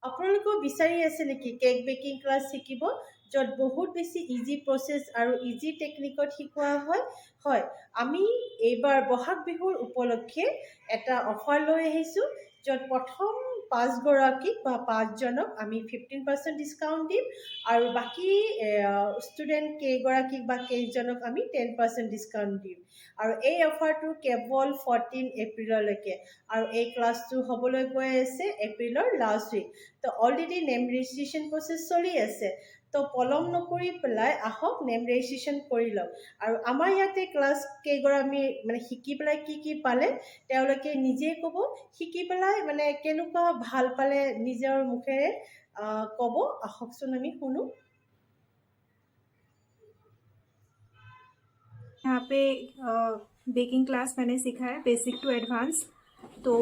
আপোনালোকেও বিচাৰি আছে নেকি কেক বেকিং ক্লাছ শিকিব, য'ত বহুত বেছি ইজি প্ৰচেছ আৰু ইজি টেকনিকত শিকোৱা হয়? হয়, আমি এইবাৰ বহাগ বিহুৰ উপলক্ষে এটা অফাৰ লৈ আহিছোঁ, য'ত প্ৰথম 5গৰাকীক বা 5জনক আমি 15% ডিছকাউণ্ট দিম, আৰু বাকী ষ্টুডেণ্ট কেইগৰাকীক বা কেইজনক আমি 10% ডিছকাউণ্ট দিম। আৰু এই অফাৰটো কেৱল 14 এপ্ৰিললৈকে, আৰু এই ক্লাছটো হ'বলৈ গৈ আছে এপ্ৰিলৰ লাষ্ট উইক। তো অলৰেডি নেম ৰেজিষ্ট্ৰেশ্যন প্ৰচেছ চলি আছে। তো পলম নকৰি পেলাই আহক, নেম ৰেজিষ্ট্ৰেশ্যন কৰি লওক। আৰু আমাৰ ইয়াতে ক্লাছ কেইগৰাকী মানে শিকি পেলাই কি পালে তেওঁলোকে নিজে ক'ব, শিকি পেলাই মানে কেনেকুৱা ভাল পালে নিজৰ মুখেৰে ক'ব। আহকচোন আমি শুনো। यहाँ पे बेकिंग क्लास मैंने सीखा है, बेसिक टू एडवांस। तो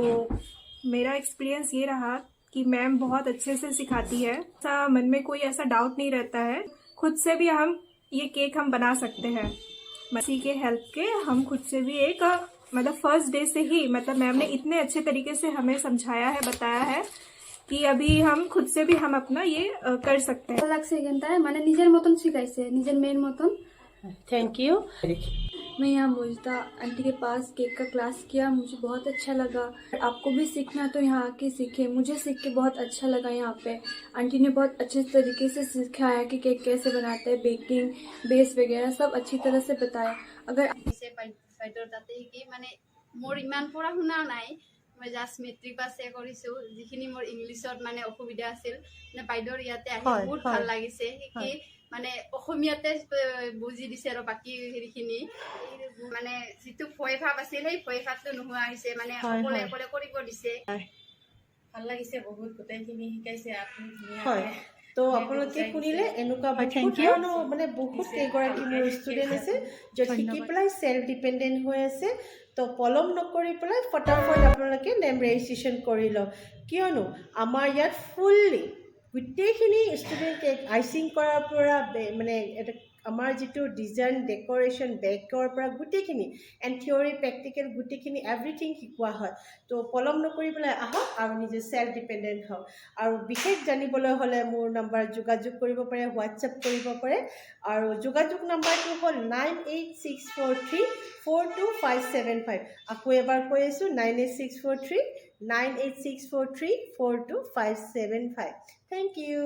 मेरा एक्सपीरियंस ये रहा कि मैम बहुत अच्छे से सिखाती है, ऐसा मन में कोई ऐसा डाउट नहीं रहता है। खुद से भी हम ये केक हम बना सकते हैं, इसी के हेल्प के हम खुद से भी एक मतलब फर्स्ट डे से ही मतलब मैम ने इतने अच्छे तरीके से हमें समझाया है, बताया है कि अभी हम खुद से भी हम अपना ये कर सकते हैं। লাগছে এখানটায় মানে নিজের মতন শিখাইছে, নিজের মেয়ের মতন। Thank you. मैं यहाँ मोजिदा आंटी के पास केक का क्लास किया, मुझे बहुत अच्छा लगा। आपको भी सीखना है तो यहाँ आके सीखे, मुझे सीख के बहुत अच्छा लगा। यहाँ पे आंटी ने बहुत अच्छे तरीके से सिखाया कि केक कैसे बनाते हैं, बेकिंग बेस वगैरह सब अच्छी तरह से बताया। अगर বাইদেউৰ তাতে শিকি মানে মোৰ ইমান পঢ়া শুনা নাই, মই জাষ্ট মেট্ৰিক পাছে কৰিছোঁ। যিখিনি মোৰ ইংলিছত মানে অসুবিধা আছিল, মানে বাইদেউৰ ইয়াতে আহি বহুত ভাল লাগিছে শিকি। মানে অসমীয়াতে বুজি দিছে আৰু বাকী হেৰিখিনি মানে যিটো ভয় ভাৱ আছিল সেই ভয় ভাৱটো নোহোৱা হৈছে, মানে অকলে অকলে কৰিব দিছে। ভাল লাগিছে বহুত, গোটেইখিনি শিকাইছে আপুনি ধুনীয়াকৈ। তো আপোনালোকে শুনিলে এনেকুৱা কিয়নো মানে বহুত কেইগৰাকী মোৰ ষ্টুডেণ্ট আছে য'ত শিকি পেলাই চেল্ফ ডিপেণ্ডেণ্ট হৈ আছে। তো পলম নকৰি পেলাই ফটাফট আপোনালোকে নেম ৰেজিষ্ট্ৰেশ্যন কৰি লওক, কিয়নো আমাৰ ইয়াত ফুল্লি গোটেইখিনি ষ্টুডেণ্ট কেক আইচিং কৰাৰ পৰা মানে এটা আমাৰ যিটো ডিজাইন ডেক'ৰেশ্যন বেকৰ পৰা গোটেইখিনি এণ্ড থিয়ৰী প্ৰেক্টিকেল গোটেইখিনি এভৰিথিং শিকোৱা হয়। তো পলম নকৰি পেলাই আহক আৰু নিজে চেল্ফ ডিপেণ্ডেণ্ট হওক। আৰু বিশেষ জানিবলৈ হ'লে মোৰ নম্বৰ যোগাযোগ কৰিব পাৰে, হোৱাটছএপ কৰিব পাৰে। আৰু যোগাযোগ নাম্বাৰটো হ'ল 9864342575। আকৌ এবাৰ কৈ আছোঁ 98643986434255। Thank you.